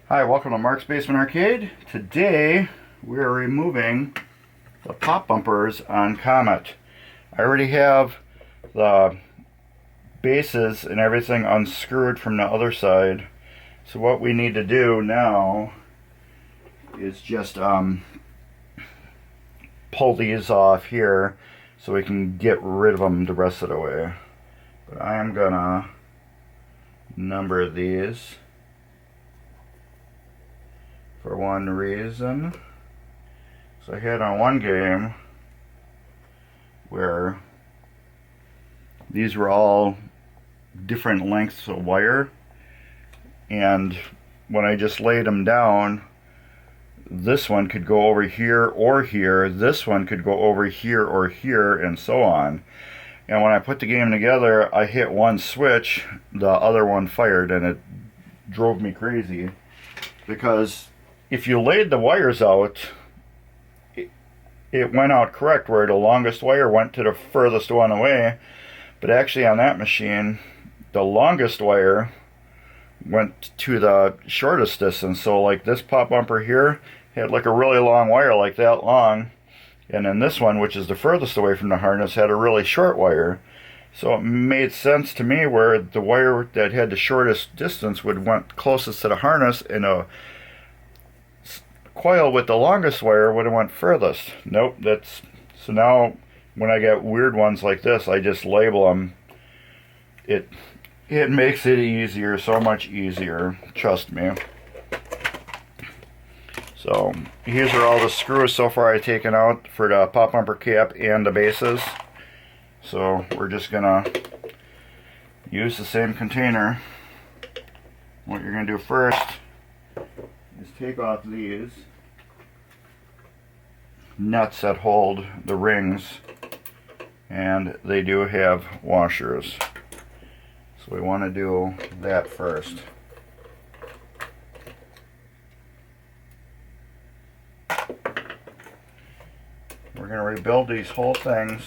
Hi, welcome to Mark's Basement Arcade. Today we are removing the pop bumpers on Comet. I already have the bases and everything unscrewed from the other side. So what we need to do now is just pull these off here so we can get rid of them the rest of the way. But I am gonna number these for one reason. So I had on one game where these were all different lengths of wire, and when I just laid them down, this one could go over here or here, this one could go over here or here, and so on. And when I put the game together, I hit one switch, the other one fired, and it drove me crazy. Because if you laid the wires out, it went out correct, where the longest wire went to the furthest one away. But actually on that machine, the longest wire went to the shortest distance. So like this pop bumper here had like a really long wire, like that long. And then this one, which is the furthest away from the harness, had a really short wire. So it made sense to me where the wire that had the shortest distance would went closest to the harness, and a coil with the longest wire would have went furthest. Nope, so now when I get weird ones like this, I just label them. It makes it easier, so much easier, trust me. So these are all the screws so far I've taken out for the pop bumper cap and the bases. So we're just gonna use the same container. What you're gonna do first is take off these nuts that hold the rings, and they do have washers. So we want to do that first. We're going to rebuild these whole things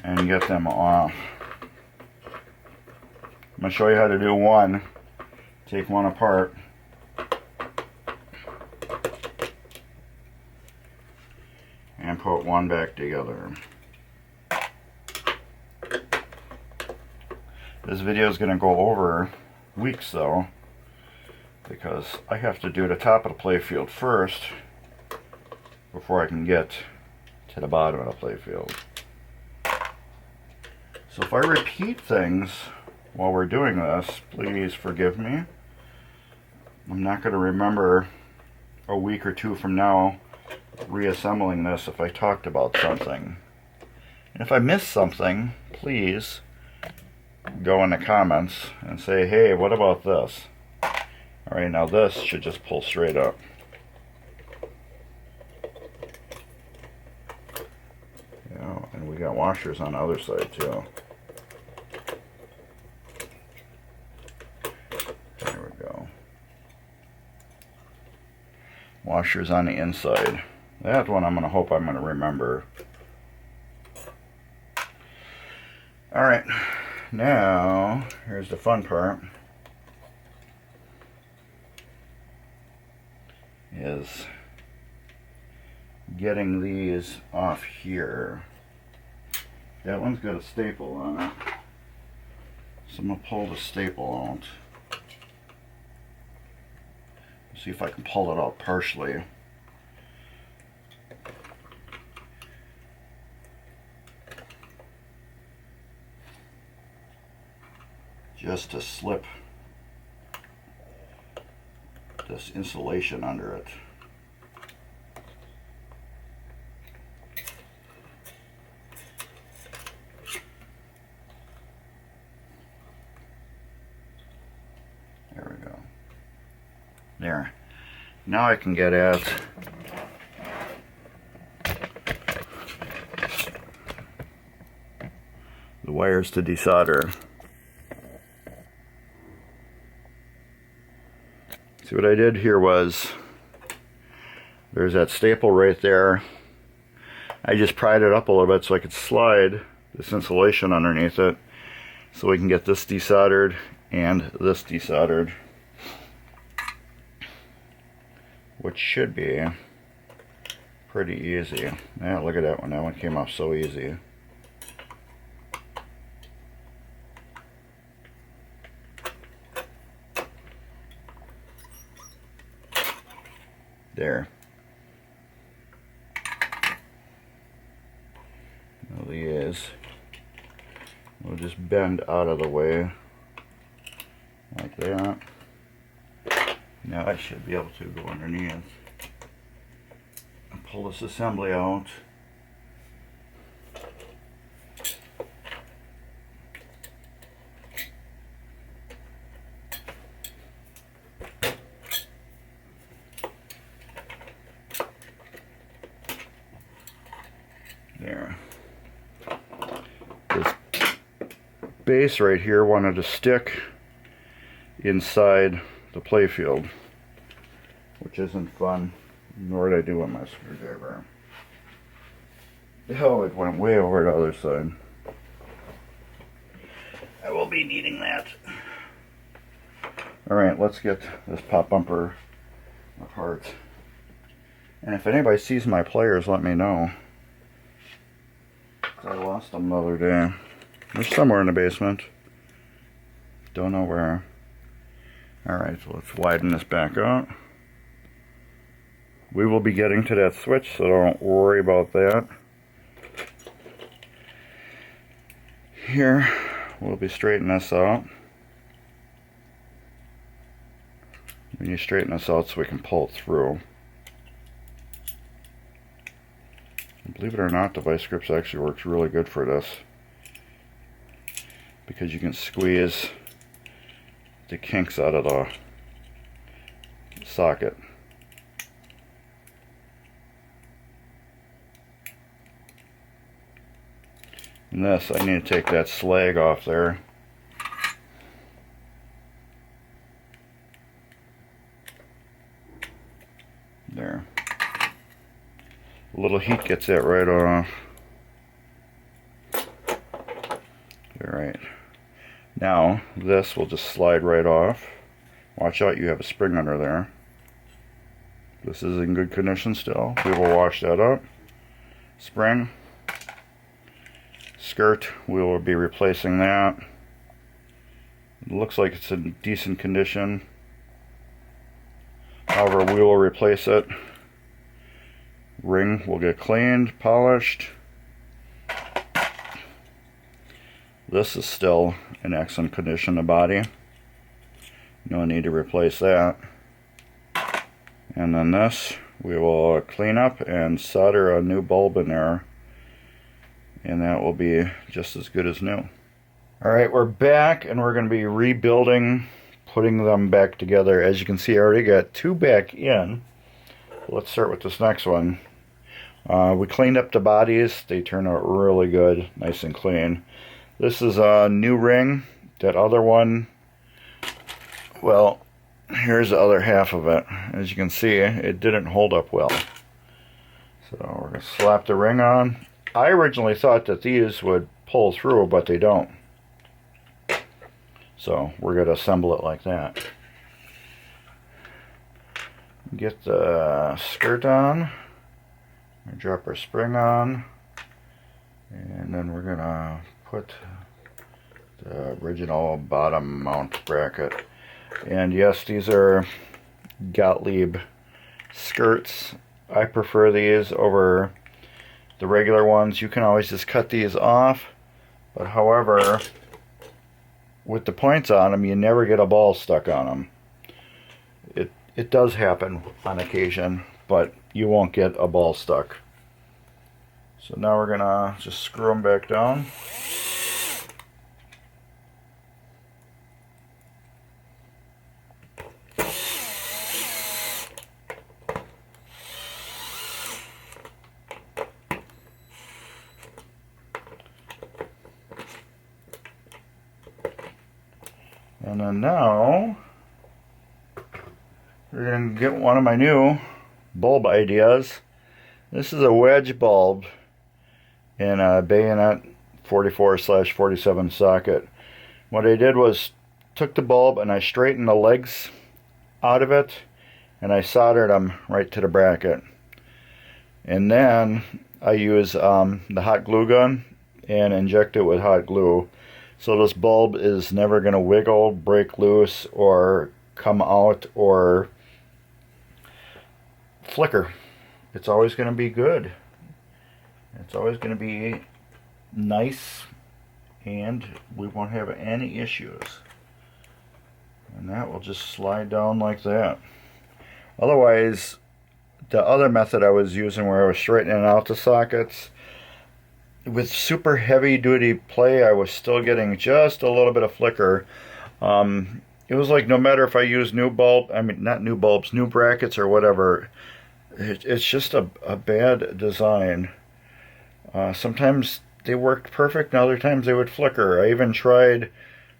and get them off. I'm going to show you how to do one. Take one apart. And put one back together. This video is going to go over weeks though, because I have to do the top of the playfield first before I can get to the bottom of the playfield. So if I repeat things while we're doing this, please forgive me. I'm not going to remember a week or two from now reassembling this if I talked about something. And if I missed something, please go in the comments and say, hey, what about this? Alright, now this should just pull straight up. Yeah, and we got washers on the other side too. There we go. Washers on the inside. That one I'm going to hope I'm going to remember. Alright, now here's the fun part. Is getting these off here. That one's got a staple on it. So I'm going to pull the staple out. See if I can pull it out partially. Just to slip this insulation under it. There we go. There. Now I can get at the wires to desolder. See, what I did here was, there's that staple right there. I just pried it up a little bit so I could slide this insulation underneath it so we can get this desoldered and this desoldered, which should be pretty easy. Yeah, look at that one. That one came off so easy. There. Now these, we'll just bend out of the way like that. Now I should be able to go underneath and pull this assembly out. There. This base right here wanted to stick inside the playfield, which isn't fun, nor did I do with my screwdriver. Oh, it went way over the other side. I will be needing that. Alright, let's get this pop bumper apart. And if anybody sees my pliers, let me know. I lost them the other day. They're somewhere in the basement. Don't know where. Alright, so let's widen this back out. We will be getting to that switch, so don't worry about that. Here, we'll be straightening this out. When you straighten this out so we can pull it through. Believe it or not, the vice grips actually works really good for this, because you can squeeze the kinks out of the socket. And this, I need to take that slag off there. There. A little heat gets that right off. Alright. Now, this will just slide right off. Watch out, you have a spring under there. This is in good condition still. We will wash that up. Spring. Skirt, we will be replacing that. It looks like it's in decent condition. However, we will replace it. Ring will get cleaned, polished. This is still in excellent condition, the body. No need to replace that. And then this, we will clean up and solder a new bulb in there. And that will be just as good as new. Alright, we're back and we're going to be rebuilding, putting them back together. As you can see, I already got two back in. Let's start with this next one. We cleaned up the bodies. They turned out really good, nice and clean. This is a new ring. That other one, well, here's the other half of it. As you can see, it didn't hold up well. So we're going to slap the ring on. I originally thought that these would pull through, but they don't. So we're going to assemble it like that. Get the skirt on. Drop our spring on. And then we're going to put the original bottom mount bracket. And yes, these are Gottlieb skirts. I prefer these over the regular ones. You can always just cut these off, but however, with the points on them, you never get a ball stuck on them. It does happen on occasion, but you won't get a ball stuck. So now we're gonna just screw them back down. And then now, we're going to get one of my new bulb ideas. This is a wedge bulb in a bayonet 44/47 socket. What I did was took the bulb and I straightened the legs out of it and I soldered them right to the bracket. And then I use the hot glue gun and inject it with hot glue. So this bulb is never going to wiggle, break loose, or come out, or flicker. It's always going to be good. It's always going to be nice, and we won't have any issues. And that will just slide down like that. Otherwise, the other method I was using where I was straightening out the sockets, with super heavy duty play, I was still getting just a little bit of flicker. It was like no matter if I use new bulb, I mean not new bulbs, new brackets or whatever, it's just a bad design. Sometimes they worked perfect and other times they would flicker. I even tried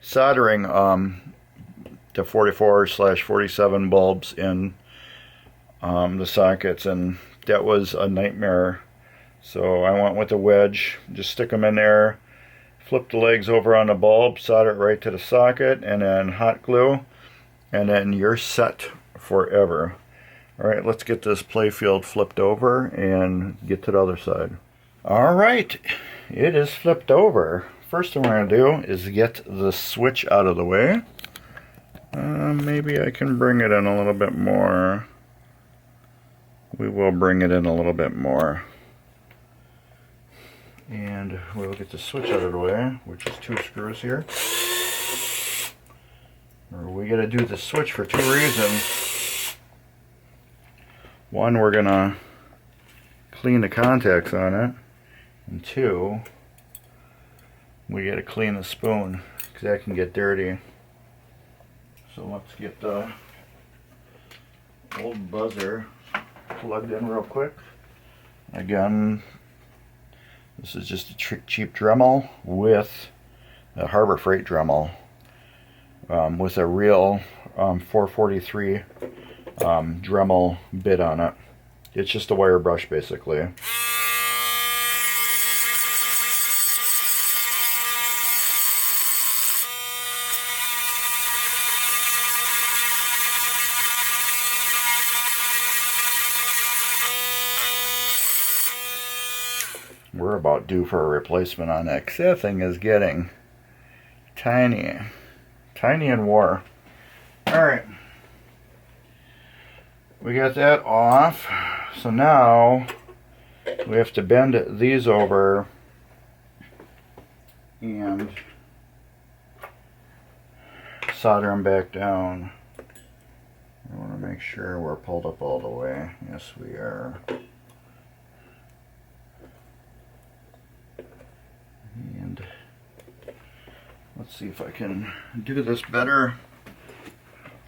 soldering the 44/47 bulbs in the sockets, and that was a nightmare. So I went with a wedge, just stick them in there, flip the legs over on the bulb, solder it right to the socket, and then hot glue, and then you're set forever. Alright, let's get this playfield flipped over and get to the other side. Alright, it is flipped over. First thing we're going to do is get the switch out of the way. Maybe I can bring it in a little bit more. We will bring it in a little bit more. And we'll get the switch out of the way, which is 2 screws here. We got to do the switch for 2 reasons. One, we're going to clean the contacts on it. And 2, we got to clean the spoon, because that can get dirty. So let's get the old buzzer plugged in real quick. Again, this is just a cheap Dremel with a Harbor Freight Dremel with a real 443 Dremel bit on it. It's just a wire brush basically. We're about due for a replacement on that, 'cause that thing is getting tiny. Tiny and war. Alright. We got that off. So now we have to bend these over and solder them back down. I want to make sure we're pulled up all the way. Yes, we are. And let's see if I can do this better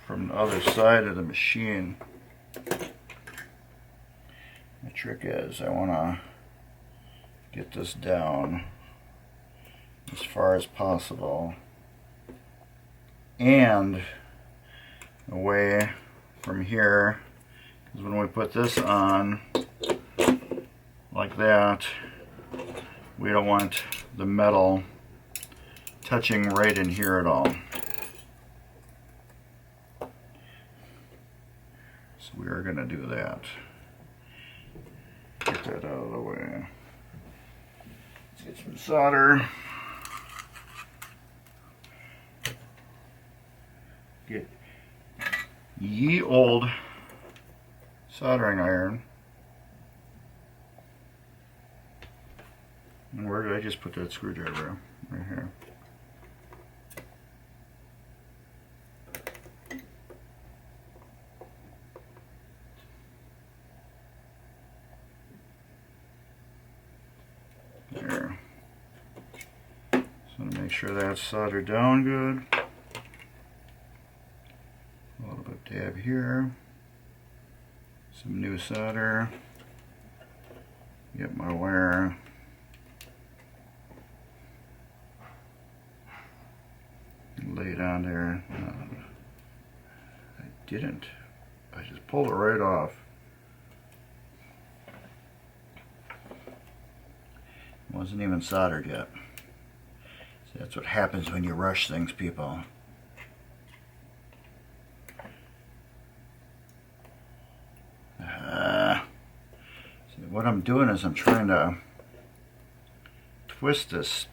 from the other side of the machine. The trick is I want to get this down as far as possible and away from here, because when we put this on like that, we don't want the metal touching right in here at all. So we are going to do that. Get that out of the way. Let's get some solder. Get ye old soldering iron. And where did I just put that screwdriver? Right here. There. So to make sure that's soldered down good. A little bit of dab here. Some new solder. Get my wire. Lay it on there. I didn't. I just pulled it right off. Wasn't even soldered yet. See, that's what happens when you rush things, people. See, what I'm doing is I'm trying to twist this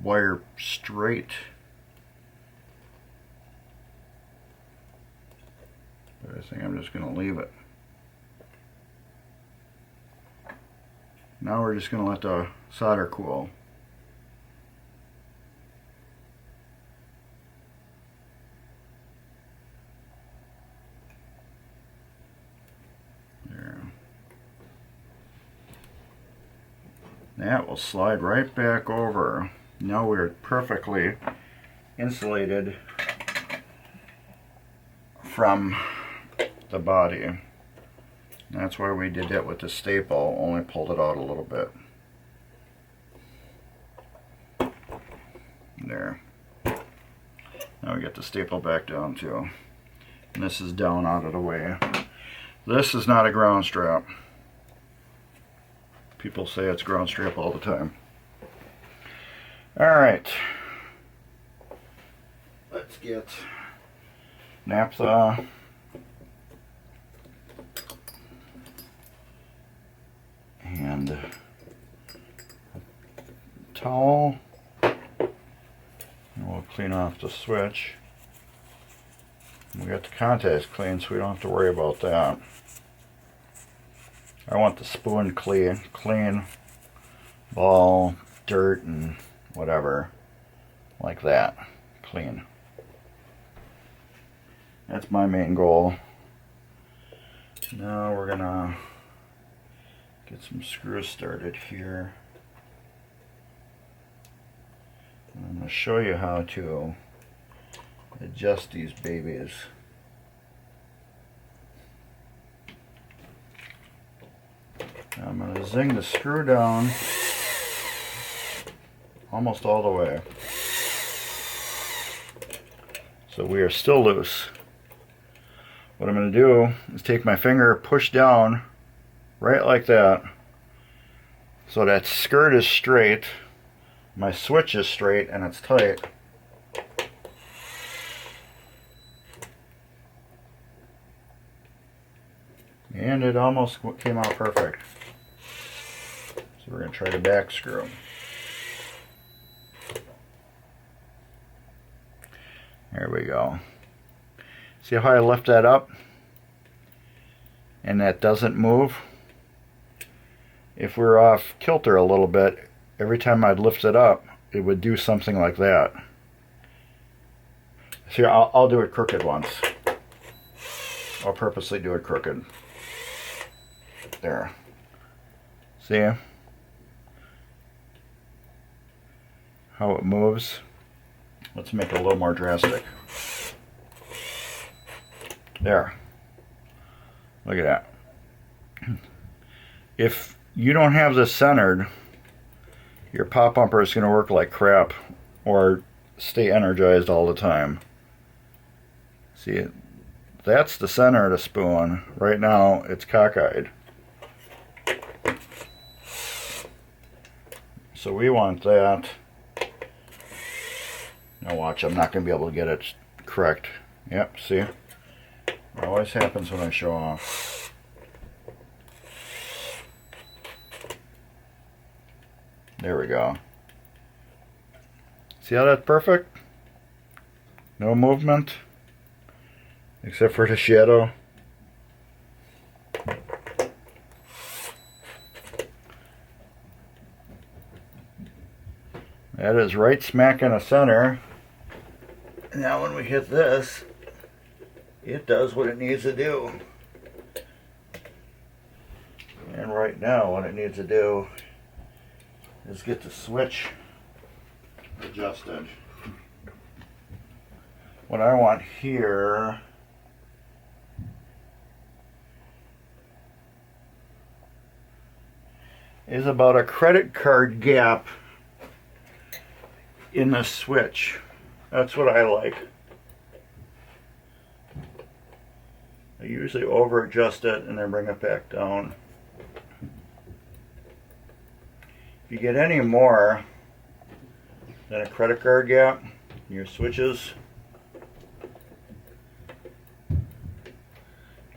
wire straight. But I think I'm just going to leave it. Now we're just going to let the solder cool. There. That will slide right back over. Now we're perfectly insulated from the body. That's why we did that with the staple, only pulled it out a little bit. There. Now we get the staple back down too. And this is down out of the way. This is not a ground strap. People say it's ground strap all the time. Alright. Let's get naphtha. And a towel. And we'll clean off the switch. We got the contacts clean, so we don't have to worry about that. I want the spoon clean, ball, dirt, and whatever, like that, clean. That's my main goal. Now we're gonna get some screws started here. And I'm gonna show you how to adjust these babies. I'm going to zing the screw down almost all the way. So we are still loose. What I'm going to do is take my finger, push down right like that, so that skirt is straight, my switch is straight, and it's tight. And it almost came out perfect. So we're going to try the back screw. There we go. See how I lift that up? And that doesn't move? If we're off kilter a little bit, every time I'd lift it up, it would do something like that. See, I'll do it crooked once. I'll purposely do it crooked. There. See how it moves? Let's make it a little more drastic. There. Look at that. If you don't have this centered, your pop bumper is going to work like crap or stay energized all the time. See, that's the center of the spoon. Right now it's cockeyed. So we want that. Now watch, I'm not going to be able to get it correct. Yep, see? It always happens when I show off. There we go. See how that's perfect? No movement, except for the shadow. That is right smack in the center. Now when we hit this, it does what it needs to do. And right now what it needs to do is get the switch adjusted. What I want here is about a credit card gap in the switch. That's what I like. I usually over adjust it and then bring it back down. If you get any more, then a credit card gap, your switches.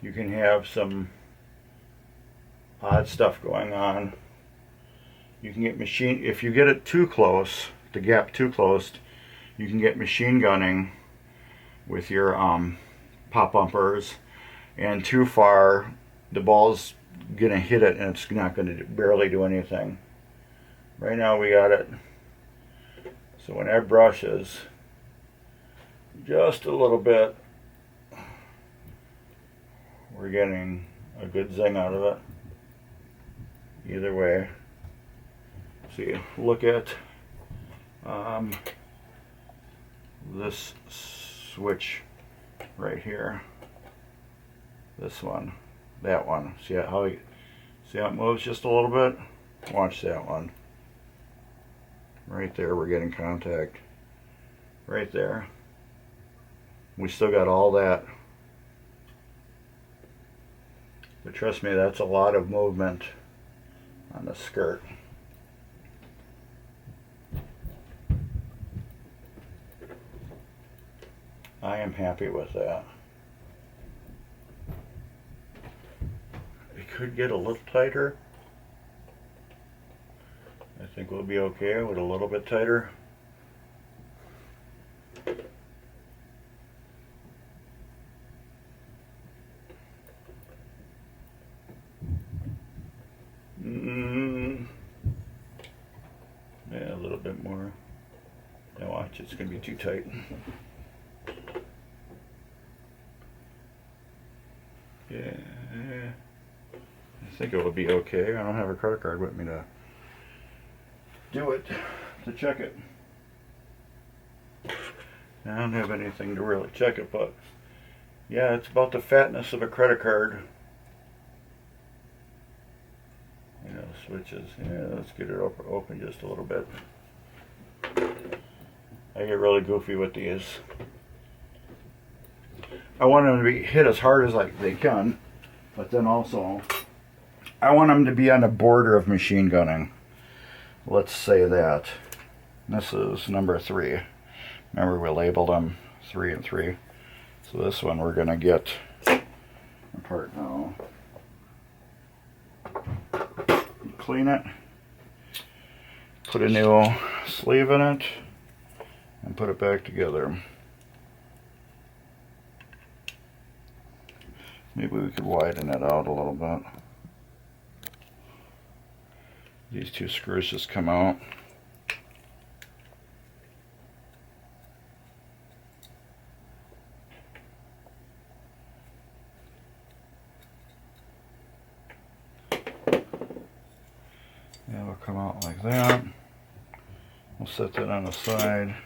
You can have some odd stuff going on. You can get machine, if you get it too close, the gap too close, you can get machine gunning with your pop bumpers, and too far, the ball's gonna hit it and it's not gonna barely do anything. Right now we got it, so when that brushes just a little bit, we're getting a good zing out of it. Either way. See, look at this switch right here. This one, that one. See how it moves just a little bit? Watch that one. Right there, we're getting contact. Right there. We still got all that. But trust me, that's a lot of movement on the skirt. I am happy with that. It could get a little tighter. I think we'll be okay with a little bit tighter. Yeah, a little bit more. Now watch, it's going to be too tight. Yeah, I think it will be okay. I don't have a credit card with me to do it, to check it. I don't have anything to really check it, but yeah, it's about the fatness of a credit card. You know, switches. Yeah, let's get it open just a little bit. I get really goofy with these. I want them to be hit as hard as they can, but then also I want them to be on the border of machine gunning. Let's say that. This is number 3. Remember, we labeled them 3 and 3. So this one we're going to get apart now. Clean it. Put a new sleeve in it and put it back together. Maybe we could widen it out a little bit. These 2 screws just come out. Yeah, it'll come out like that. We'll set that on the side.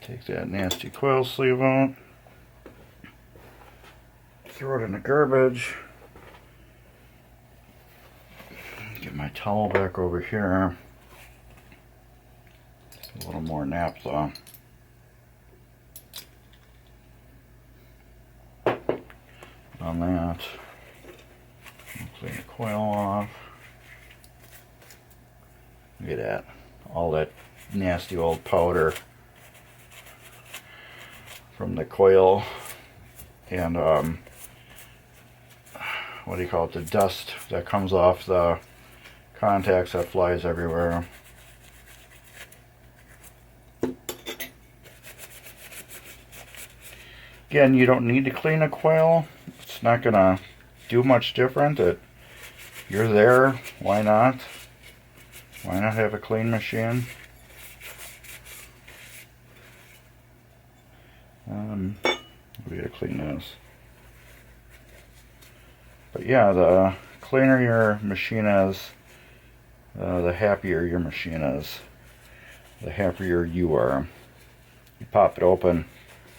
Take that nasty coil sleeve out. Throw it in the garbage. Get my towel back over here. A little more naphtha. On that. Clean the coil off. Look at that. All that nasty old powder from the coil and what do you call it, the dust that comes off the contacts that flies everywhere. Again, you don't need to clean a coil. It's not gonna do much different. You're there, why not? Why not have a clean machine? We gotta clean this. But yeah, the cleaner your machine is, the happier your machine is. The happier you are. You pop it open,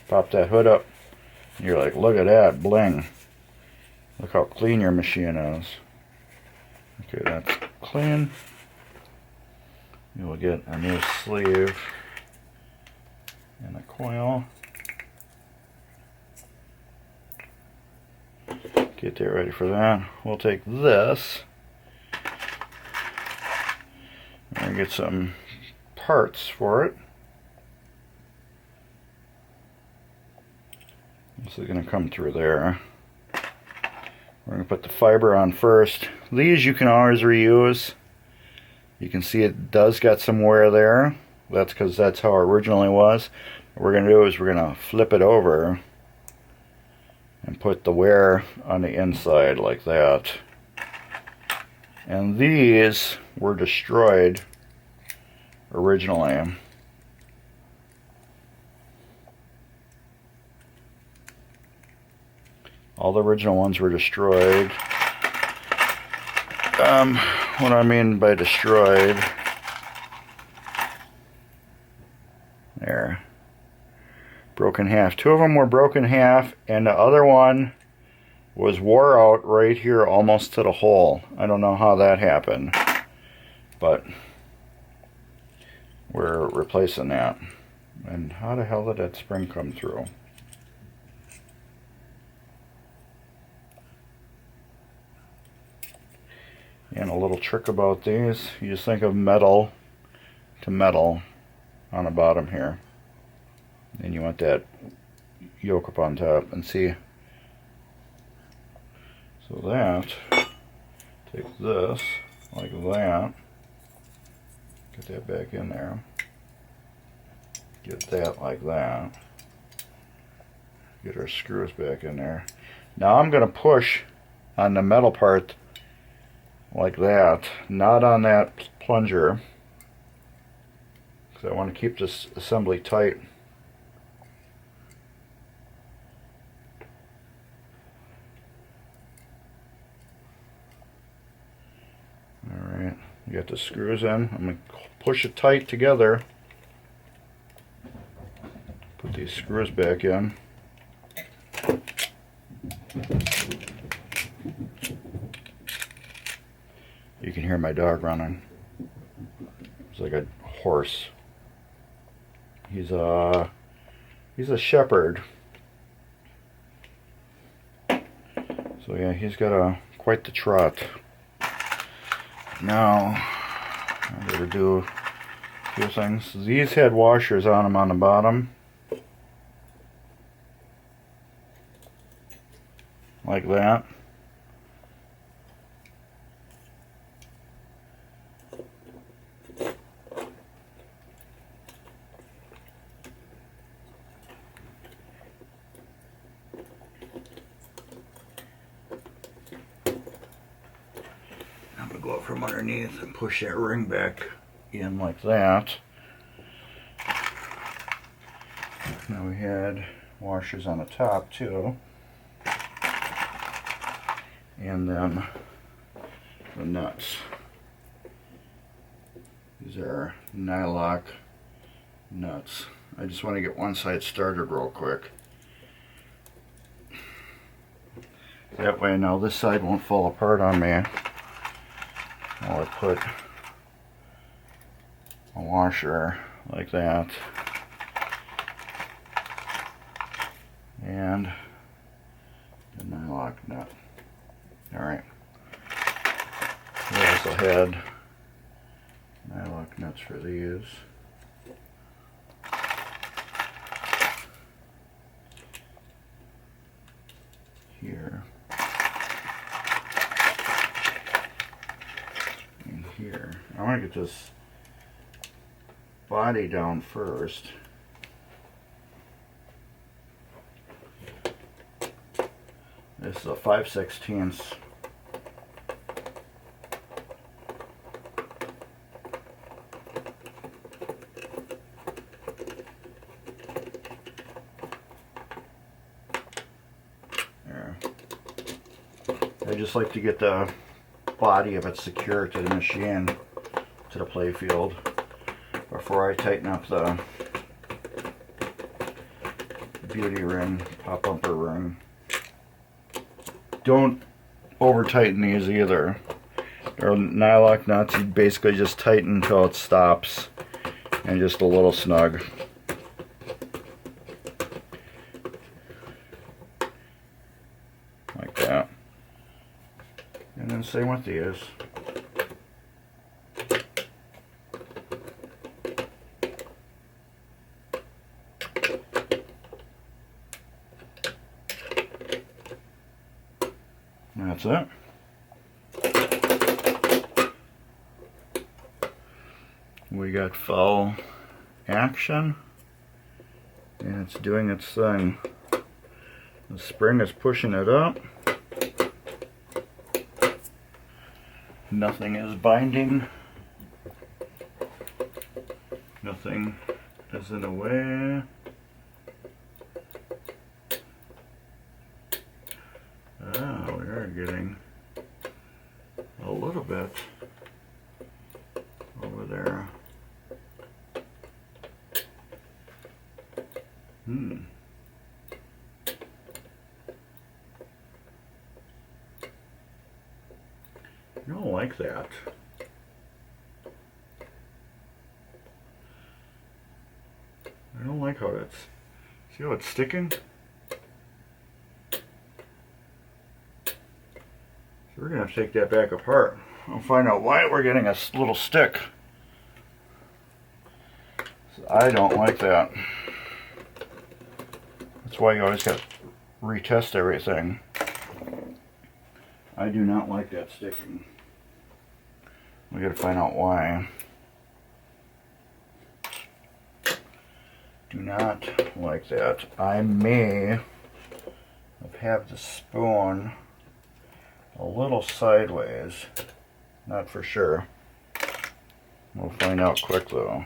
pop that hood up, and you're like, look at that, bling. Look how clean your machine is. Okay, that's clean. You will get a new sleeve and a coil. Get that ready for that. We'll take this and get some parts for it. This is going to come through there. We're going to put the fiber on first. These you can always reuse. You can see it does got some wear there. That's because that's how it originally was. What we're going to do is we're going to flip it over and put the wear on the inside like that. And these were destroyed originally. All the original ones were destroyed. What I mean by destroyed, there, broken in half. Two of them were broken in half, and the other one was wore out right here almost to the hole. I don't know how that happened, but we're replacing that. And how the hell did that spring come through? And a little trick about these, you just think of metal to metal on the bottom here. And you want that yoke up on top, and see. So that, take this like that, get that back in there, get that like that, get our screws back in there. Now I'm going to push on the metal part like that, not on that plunger, because I want to keep this assembly tight. Alright, you got the screws in. I'm going to push it tight together. Put these screws back in. You can hear my dog running. It's like a horse. He's a shepherd. So yeah, he's got quite the trot. Now, I gotta do a few things. These had washers on them on the bottom, like that. I'm going to go up from underneath and push that ring back in like that. Now we had washers on the top too. And then the nuts. These are nylock nuts. I just want to get one side started real quick. That way now this side won't fall apart on me. I'll put a washer like that, and a nylock nut. Alright. We also had nylock nuts for these. Here. And here. I want to get this body down first. This is a 5/16. There. I just like to get the body of it secure to the machine, to the play field, before I tighten up the beauty ring, pop bumper ring. Don't over tighten these either. They're nylock nuts. You basically just tighten until it stops and just a little snug. Like that. And then same with these. that's it. We got foul action, and it's doing its thing. The spring is pushing it up. Nothing is binding. Nothing is in the way. Ah, we are getting a little bit over there. I don't like that. I don't like how that's... See how it's sticking? So we're going to have to take that back apart. I'll find out why we're getting a little stick. So I don't like that. That's why you always got to retest everything. I do not like that sticking. We got to find out why. Do not like that. I may have the spoon a little sideways. Not for sure. We'll find out quick though.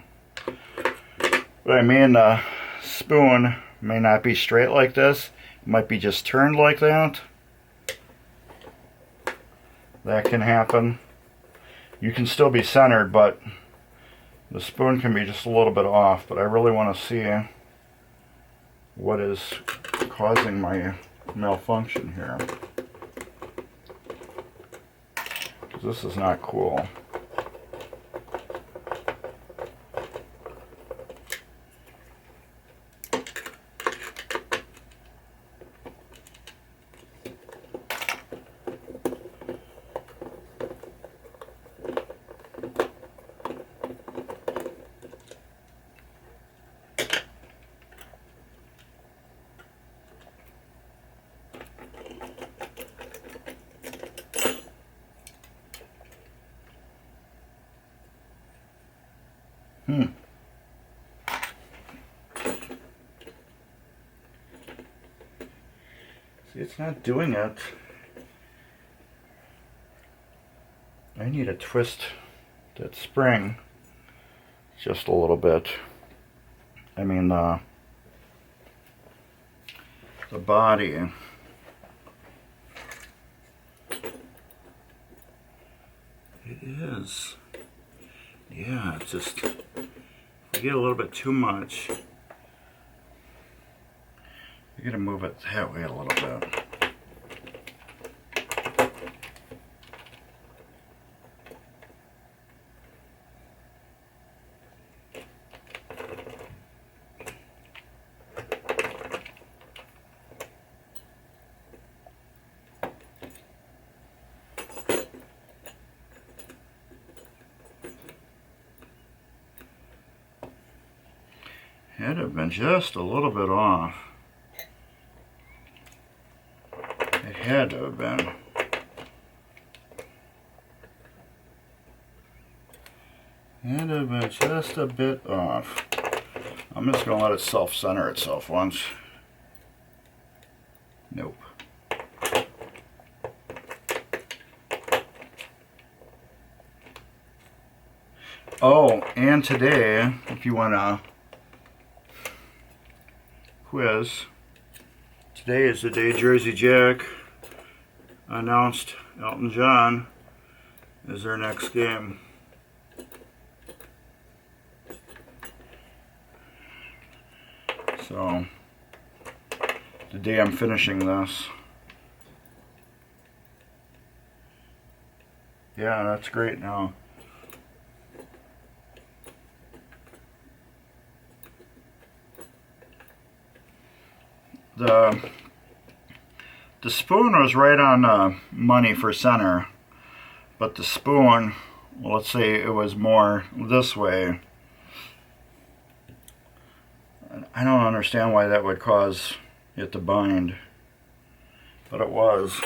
But I mean, the spoon may not be straight like this. It might be just turned like that. That can happen. You can still be centered, but the spoon can be just a little bit off. But I really want to see what is causing my malfunction here. Because this is not cool. See, it's not doing it. I need to twist that spring just a little bit. I mean, the body. It is. Yeah, it's just, you get a little bit too much. You gotta move it that way a little bit. Had to have been just a little bit off. It had to have been. Had to have been just a bit off. I'm just going to let it self-center itself once. Nope. Oh, and today, if you want to quiz, today is the day Jersey Jack announced Elton John is their next game. So, the day I'm finishing this. Yeah, that's great now. The spoon was right on money for center, but the spoon, well, let's say it was more this way. I don't understand why that would cause it to bind, but it was.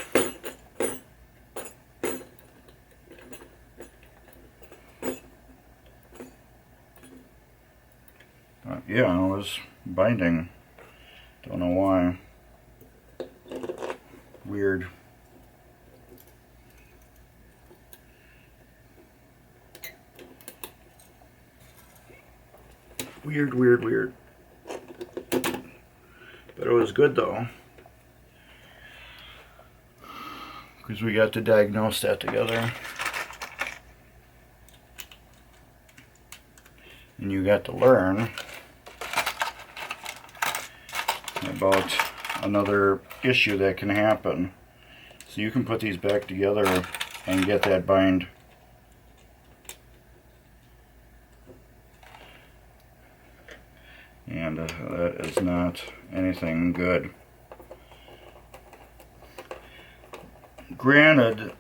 yeah, it was binding. Don't know why. Weird. Weird, weird, weird. But it was good though, because we got to diagnose that together. And you got to learn about another issue that can happen. So you can put these back together and get that bind. And that is not anything good. Granted,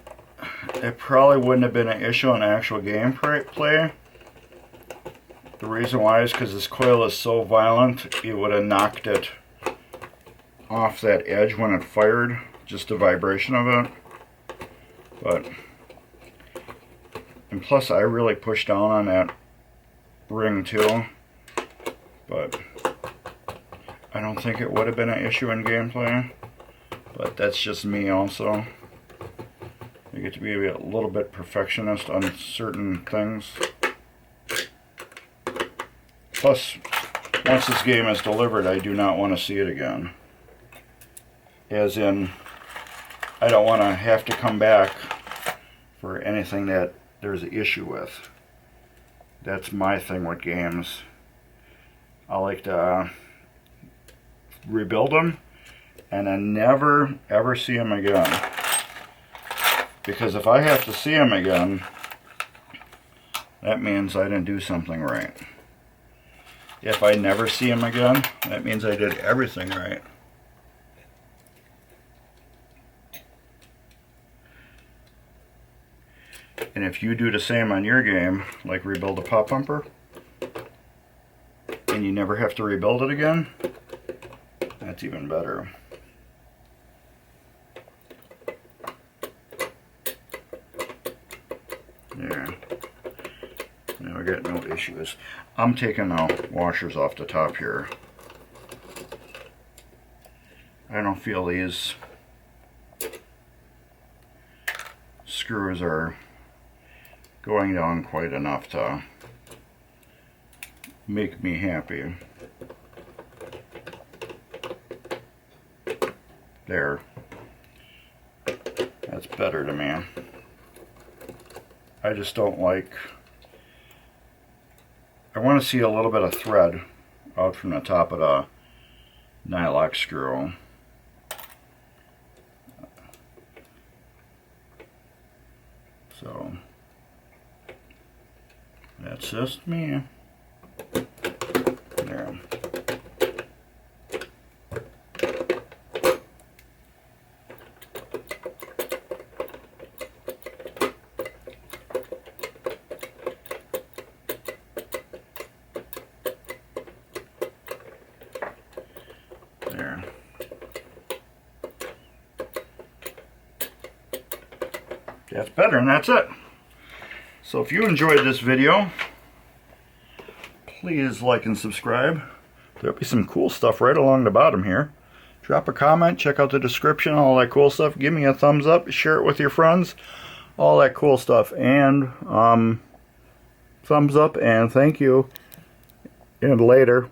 it probably wouldn't have been an issue in actual gameplay. The reason why is because this coil is so violent, it would have knocked it off that edge when it fired, just the vibration of it. But, and plus I really pushed down on that ring too, but I don't think it would have been an issue in gameplay. But that's just me also. I get to be a little bit perfectionist on certain things. Plus, once this game is delivered, I do not want to see it again. As in, I don't want to have to come back for anything that there's an issue with. That's my thing with games. I like to rebuild them and then never ever see them again. Because if I have to see them again, that means I didn't do something right. If I never see them again, that means I did everything right. And if you do the same on your game, like rebuild a pop pumper, and you never have to rebuild it again, that's even better. Yeah. Now I got no issues. I'm taking the washers off the top here. I don't feel these screws are going down quite enough to make me happy. There. That's better to me. I just don't like... I want to see a little bit of thread out from the top of the nylock screw. So, that's just me. There. There. That's better, and that's it. So if you enjoyed this video, please like and subscribe. There'll be some cool stuff right along the bottom here. Drop a comment, check out the description, all that cool stuff. Give me a thumbs up, share it with your friends, all that cool stuff. And thumbs up and thank you. And later.